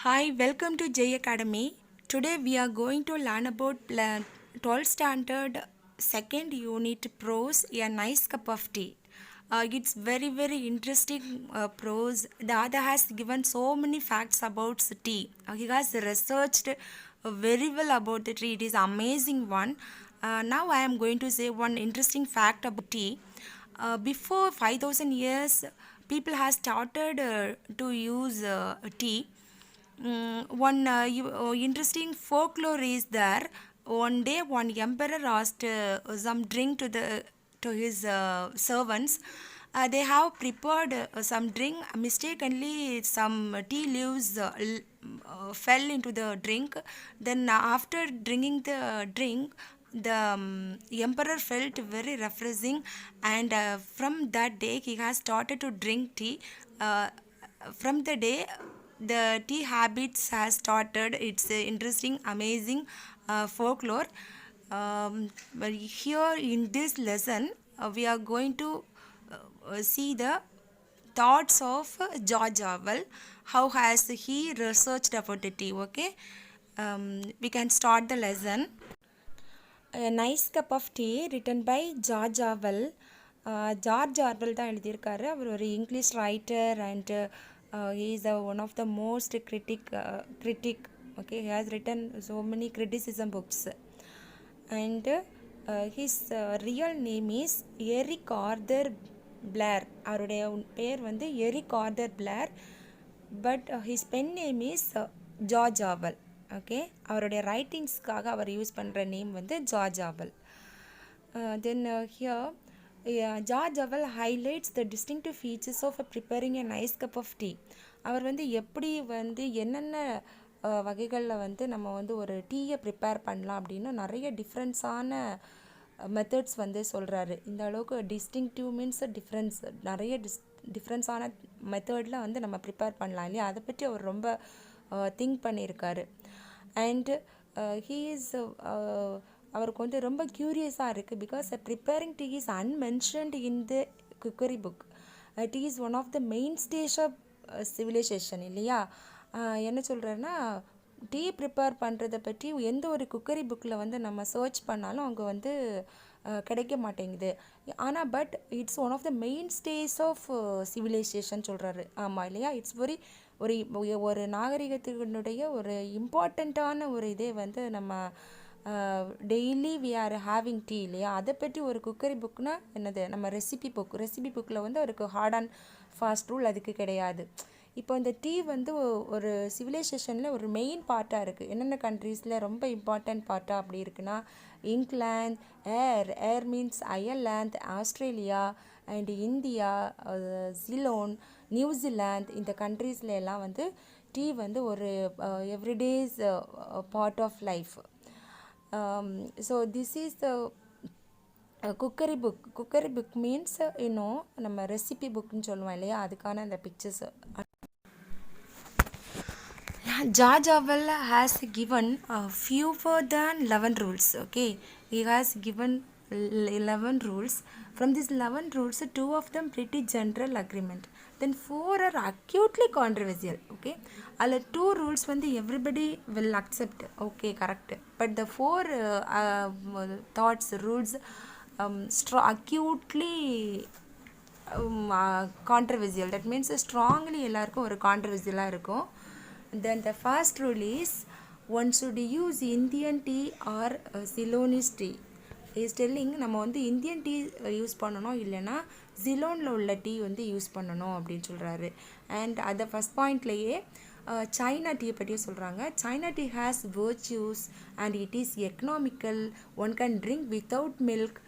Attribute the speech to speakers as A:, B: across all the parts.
A: Hi, welcome to J Academy. Today we are going to learn about 12th standard second unit prose, a nice cup of tea. It's very interesting prose. The author has given so many facts about tea. He has researched very well about the tea. It is amazing one. Now I am going to say one interesting fact about tea. Before 5000 years, people have started to use tea. One interesting folklore is there. One day, one emperor asked some drink to his servants. They have prepared some drink. Mistakenly, some tea leaves fell into the drink. Then, after drinking the drink, the emperor felt very refreshing, and from that day, he has started to drink tea. From the day the tea habits has started. It's interesting, amazing folklore. But here in this lesson, we are going to see the thoughts of George Orwell. How has he researched about the tea? Okay, we can start the lesson. A Nice Cup of Tea written by George Orwell. George Orwell தான் எழுதியிருக்காரு. அவர் ஒரு English writer and he is one of the most critic. Okay, he has written so many criticism books, and his real name is Eric Arthur Blair. அவருடைய பேர் வந்து Eric Arthur Blair, but his pen name is George Orwell. Okay, அவருடைய ரைட்டிங்ஸ்க்காக அவர் use பண்ணுற name வந்து George Orwell. Then here George Orwell highlights the distinctive features of preparing a nice cup of tea. அவர் வந்து எப்படி வந்து என்னென்ன வகைகளில் வந்து நம்ம வந்து ஒரு டீயை ப்ரிப்பேர் பண்ணலாம் அப்படின்னு நிறைய டிஃப்ரெண்ட்ஸான மெத்தட்ஸ் வந்து சொல்கிறாரு. இந்த அளவுக்கு டிஸ்டிங்டிவ் மீன்ஸ் டிஃப்ரென்ஸ், நிறைய டிஃப்ரெண்ட்ஸான மெத்தடில் வந்து நம்ம ப்ரிப்பேர் பண்ணலாம் இல்லையா, அதை பற்றி அவர் ரொம்ப திங்க் பண்ணியிருக்காரு. அண்ட் ஹீ இஸ் அவருக்கு வந்து ரொம்ப க்யூரியஸாக இருக்குது. Because preparing tea is unmentioned in the cookery book. Tea is one of the main stage of civilisation இல்லையா. என்ன சொல்கிறேன்னா, டீ ப்ரிப்பேர் பண்ணுறதை பற்றி எந்த ஒரு குக்கரி புக்கில் வந்து நம்ம சர்ச் பண்ணாலும் அங்கே வந்து கிடைக்க மாட்டேங்குது. ஆனால் but it's one of the main stage of civilization சொல்கிறாரு. ஆமாம் இல்லையா, இட்ஸ் ஒரு நாகரிகத்தினுடைய ஒரு இம்பார்ட்டண்ட்டான ஒரு இதே வந்து நம்ம daily we are having tea இல்லையா. அதை பற்றி ஒரு குக்கரி புக்னா என்னது, நம்ம ரெசிபி புக்கில் வந்து அவருக்கு ஹார்ட் அண்ட் ஃபாஸ்ட் ரூல் அதுக்கு கிடையாது. இப்போ இந்த டீ வந்து ஒரு சிவிலைசேஷனில் ஒரு மெயின் பார்ட்டாக இருக்குது. என்னென்ன கண்ட்ரீஸில் ரொம்ப இம்பார்ட்டண்ட் பார்ட்டாக அப்படி இருக்குன்னா, England, Eire means Ireland, Australia and India, Ceylon, New Zealand, இந்த கண்ட்ரீஸில் எல்லாம் வந்து டீ வந்து ஒரு everyday's part of life. So this is the cookery book means இன்னும் நம்ம ரெசிபி புக்னு சொல்லுவோம் இல்லையா, அதுக்கான அந்த pictures. George Orwell has given fewer than 11 rules. Okay, he has given 11 rules. From these 11 rules, 2 of them pretty general agreement. Then 4 are acutely controversial. Okay, all 2 rules வந்து everybody will accept. Okay, correct. But the 4 thoughts, rules acutely controversial. That means strongly எல்லாருக்கும் ஒரு கான்ட்ரவர்சியலாக இருக்கும். Then the first rule is one should use Indian tea or Ceylonese tea. He is telling நம்ம வந்து Indian tea use பண்ணணும், இல்லைன்னா சிலோனில் உள்ள tea வந்து use பண்ணணும் அப்படின்னு சொல்கிறாரு. அண்ட் அதை ஃபஸ்ட் பாயிண்ட்லேயே சைனா டீயை பற்றியும் சொல்கிறாங்க. China tea has virtues and it is economical. One can drink without milk,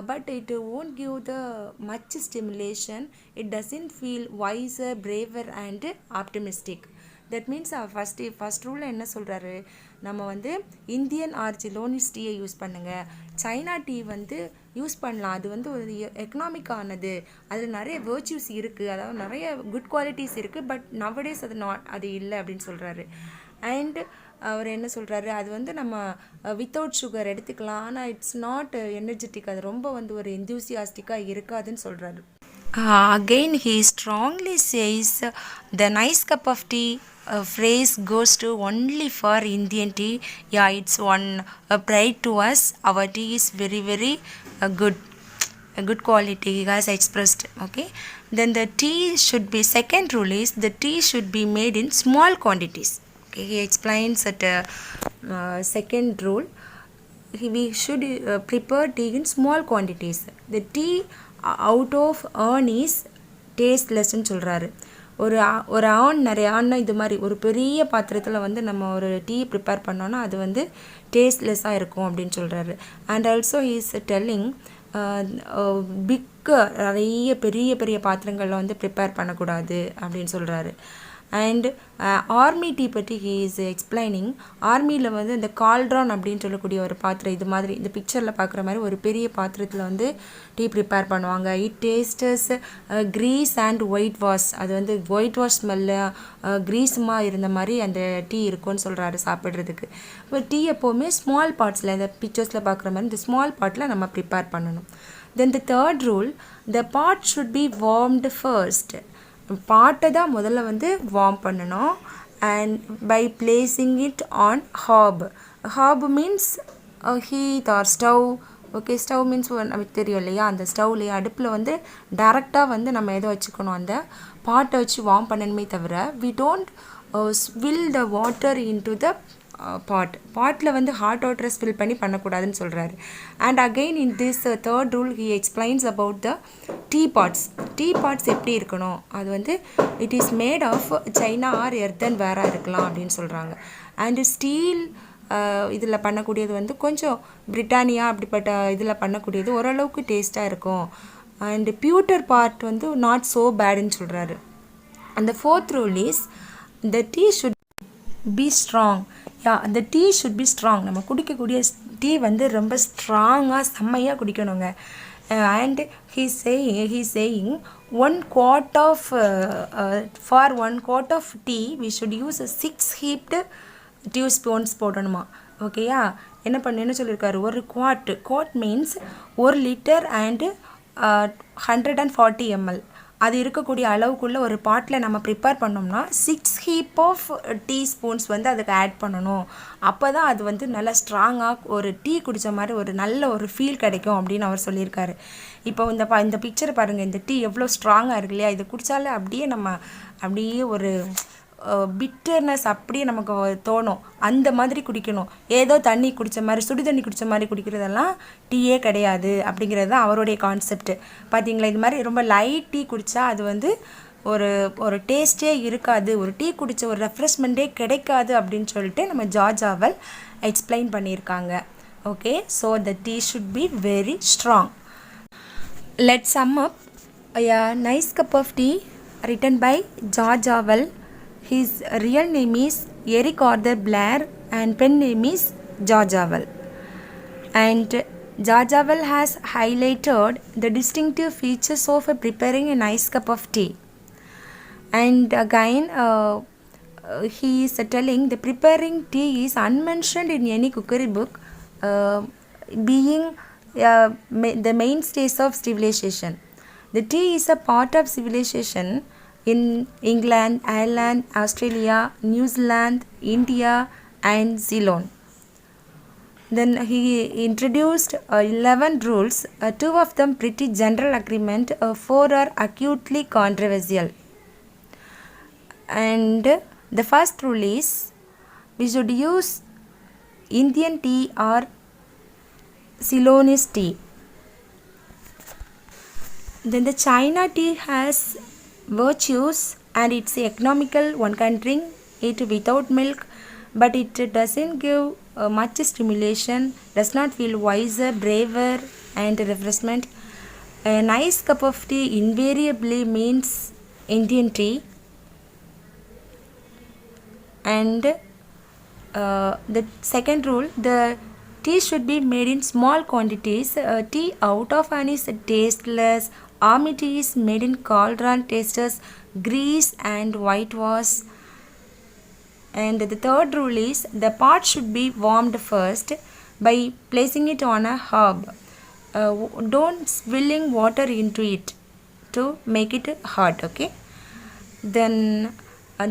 A: but it won't give the much stimulation. It doesn't feel wiser, braver and optimistic. That means first ரூலில் என்ன சொல்கிறாரு, நம்ம வந்து Indian R சிலோனிஸ் டீயை use பண்ணுங்கள், China tea வந்து use பண்ணலாம், அது வந்து ஒரு எக்கனாமிக்கானது, அதில் நிறைய வேர்ச்சியூஸ் இருக்குது, அதாவது நிறைய குட் குவாலிட்டிஸ் இருக்குது, பட் நவடேஸ் அது இல்லை அப்படின்னு சொல்கிறாரு. அண்ட் அவர் என்ன சொல்கிறாரு, அது வந்து நம்ம வித்தவுட் சுகர் எடுத்துக்கலாம், ஆனால் இட்ஸ் நாட் எனர்ஜெட்டிக், அது ரொம்ப வந்து ஒரு எந்தூசியாஸ்டிக்காக இருக்காதுன்னு சொல்கிறாரு. Again, he strongly says the nice cup of tea phrase goes to only for Indian tea. Yeah, it's one pride to us. Our tea is very, very good. A good quality he has expressed. Okay, then the tea should be, second rule is the tea should be made in small quantities. Okay, he explains that second rule, we should prepare tea in small quantities. The tea out of earn is டேஸ்ட்லெஸ்ன்னு சொல்கிறாரு. ஒரு ஆண் நிறைய ஆண்னா இது மாதிரி ஒரு பெரிய பாத்திரத்தில் வந்து நம்ம ஒரு டீ ப்ரிப்பேர் பண்ணோன்னா அது வந்து டேஸ்ட்லெஸ்ஸாக இருக்கும் அப்படின்னு சொல்கிறாரு. அண்ட் ஆல்சோ இஸ் டெல்லிங் நிறைய பெரிய பெரிய பாத்திரங்களில் வந்து ப்ரிப்பேர் பண்ணக்கூடாது அப்படின்னு சொல்கிறாரு. அண்ட் ஆர்மி டீ பற்றி ஹீ இஸ் எக்ஸ்பிளைனிங். ஆர்மியில் வந்து இந்த கால்ட்ரான் அப்படின்னு சொல்லக்கூடிய ஒரு பாத்திரம், இது மாதிரி இந்த பிக்சரில் பார்க்குற மாதிரி ஒரு பெரிய பாத்திரத்தில் வந்து டீ ப்ரிப்பேர் பண்ணுவாங்க. It tastes grease and white wash, அது வந்து ஒயிட் வாஷ் ஸ்மெல்லு க்ரீஸுமாக இருந்த மாதிரி அந்த டீ இருக்கும்னு சொல்கிறாரு சாப்பிட்றதுக்கு. இப்போ டீ எப்போவுமே ஸ்மால் பார்ட்ஸில், இந்த பிக்சர்ஸில் பார்க்குற மாதிரி இந்த ஸ்மால் பார்ட்டில் நம்ம ப்ரிப்பேர் பண்ணணும். Then the third rule, the pot should be warmed first. பாட்டை தான் முதல்ல வந்து வார்ம் பண்ணணும். And by placing it on hob. Hob means heat or stove. Okay, stove means நமக்கு தெரியும் இல்லையா, அந்த ஸ்டவ்லேயே அடுப்பில் வந்து டேரெக்டாக வந்து நம்ம எதை வச்சுக்கணும், அந்த பாட்டை வச்சு வார்ம் பண்ணணுமே தவிர we don't swill the water into the பாட்டில் வந்து ஹாட் வாட்டரை ஸ்பில் பண்ணி பண்ணக்கூடாதுன்னு சொல்கிறாரு. And again in this third rule he explains about the tea pots. Tea pots எப்படி இருக்கணும், அது வந்து it is made of china or earthen வேராக இருக்கலாம் அப்படின்னு சொல்கிறாங்க. அண்டு ஸ்டீல் இதில் பண்ணக்கூடியது வந்து கொஞ்சம் பிரிட்டானியா அப்படிப்பட்ட இதில் பண்ணக்கூடியது ஓரளவுக்கு டேஸ்ட்டாக இருக்கும். அண்டு பியூட்டர் பார்ட் வந்து நாட் ஸோ பேடுன்னு சொல்கிறாரு. அந்த fourth rule is the tea should be strong. அந்த டீ ஷுட் பி ஸ்ட்ராங். நம்ம குடிக்கக்கூடிய டீ வந்து ரொம்ப ஸ்ட்ராங்காக செம்மையாக குடிக்கணுங்க. And he saying 1 quart of for 1 quart of tea we should use 6 heaped teaspoons போடணுமா. ஓகேயா, என்ன சொல்லியிருக்காரு, ஒரு quad means 1 litre and 140 ml. அது இருக்கக்கூடிய அளவுக்குள்ளே ஒரு பாட்டில் நம்ம ப்ரிப்பேர் பண்ணோம்னா 6 heap of டீஸ்பூன்ஸ் வந்து அதுக்கு ஆட் பண்ணணும். அப்போ தான் அது வந்து நல்லா ஸ்ட்ராங்காக ஒரு டீ குடித்த மாதிரி ஒரு நல்ல ஒரு ஃபீல் கிடைக்கும் அப்படின்னு அவர் சொல்லியிருக்காரு. இப்போ இந்த பிக்சரை பாருங்கள், இந்த டீ எவ்வளோ ஸ்ட்ராங்காக இருக்கு இல்லையா, இது குடித்தாலே அப்படியே ஒரு பிட்டர்னஸ் அப்படியே நமக்கு தோணும். அந்த மாதிரி குடிக்கணும். ஏதோ தண்ணி குடித்த மாதிரி, சுடு தண்ணி குடித்த மாதிரி குடிக்கிறதெல்லாம் டீயே கிடையாது அப்படிங்கிறது தான் அவருடைய கான்செப்ட். பார்த்தீங்களா, இது மாதிரி ரொம்ப லைட் டீ குடித்தா அது வந்து ஒரு டேஸ்ட்டே இருக்காது, ஒரு டீ குடித்த ஒரு ரெஃப்ரெஷ்மெண்ட்டே கிடைக்காது அப்படின்னு சொல்லிட்டு நம்ம ஜார்ஜ் ஆர்வெல் எக்ஸ்பிளைன் பண்ணியிருக்காங்க. Okay, so the tea should be very strong. Let's sum up. A nice cup of tea written by George Orwell. His real name is Eric Arthur Blair and pen name is George Orwell. And George Orwell has highlighted the distinctive features of preparing a nice cup of tea. And again, he is telling the preparing tea is unmentioned in any cookery book, being the mainstays of civilization. The tea is a part of civilization in England, Ireland, Australia, New Zealand, India and Ceylon. Then he introduced 11 rules, 2 of them pretty general agreement, 4 are acutely controversial. And the first rule is we should use Indian tea or Ceylonese tea. Then the China tea has virtues and it's economical. One can drink it without milk, but it doesn't give much stimulation, does not feel wiser, braver and refreshment. A nice cup of tea invariably means Indian tea. And the second rule, the tea should be made in small quantities. Tea out of an is tasteless. Army tea is made in cauldron, tastes grease and whitewash. And the third rule is the pot should be warmed first by placing it on a hob. Don't spilling water into it to make it hot. Okay. Then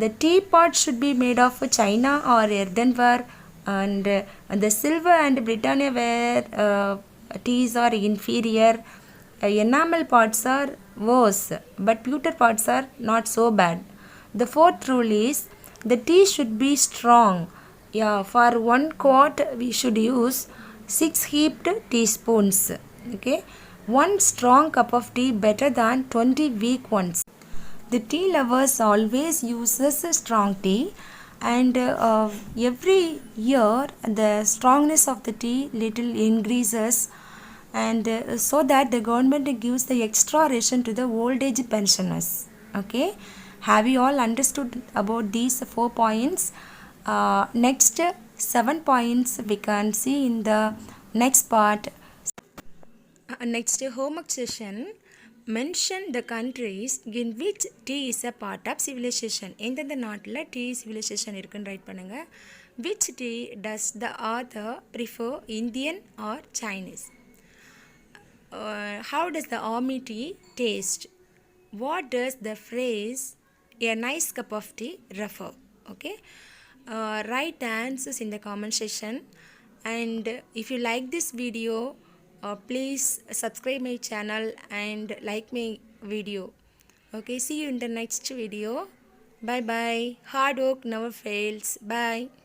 A: the teapot should be made of china or earthenware, and the silver and Britannia ware teas are inferior. Enamel pots are worse, but pewter pots are not so bad. The fourth rule is the tea should be strong. Yeah, for 1 quart we should use 6 heaped teaspoons. Okay, one strong cup of tea better than 20 weak ones. The tea lovers always uses strong tea, and every year the strongness of the tea little increases, and so that the government gives the extra ration to the old age pensioners. Okay, have you all understood about these 4 points? Next 7 points we can see in the next part. Next homework session, mention the countries in which tea is a part of civilization. எந்தெந்த நாட்டில் tea civilization இருக்குன்னு right பண்ணுங்க. Which tea does the author prefer, Indian or Chinese? How does the army tea taste? What does the phrase a nice cup of tea refer? Okay, write the answers in the comment section, and if you like this video, please subscribe my channel and like my video. Okay, see you in the next video. Bye bye. Hard work never fails. Bye.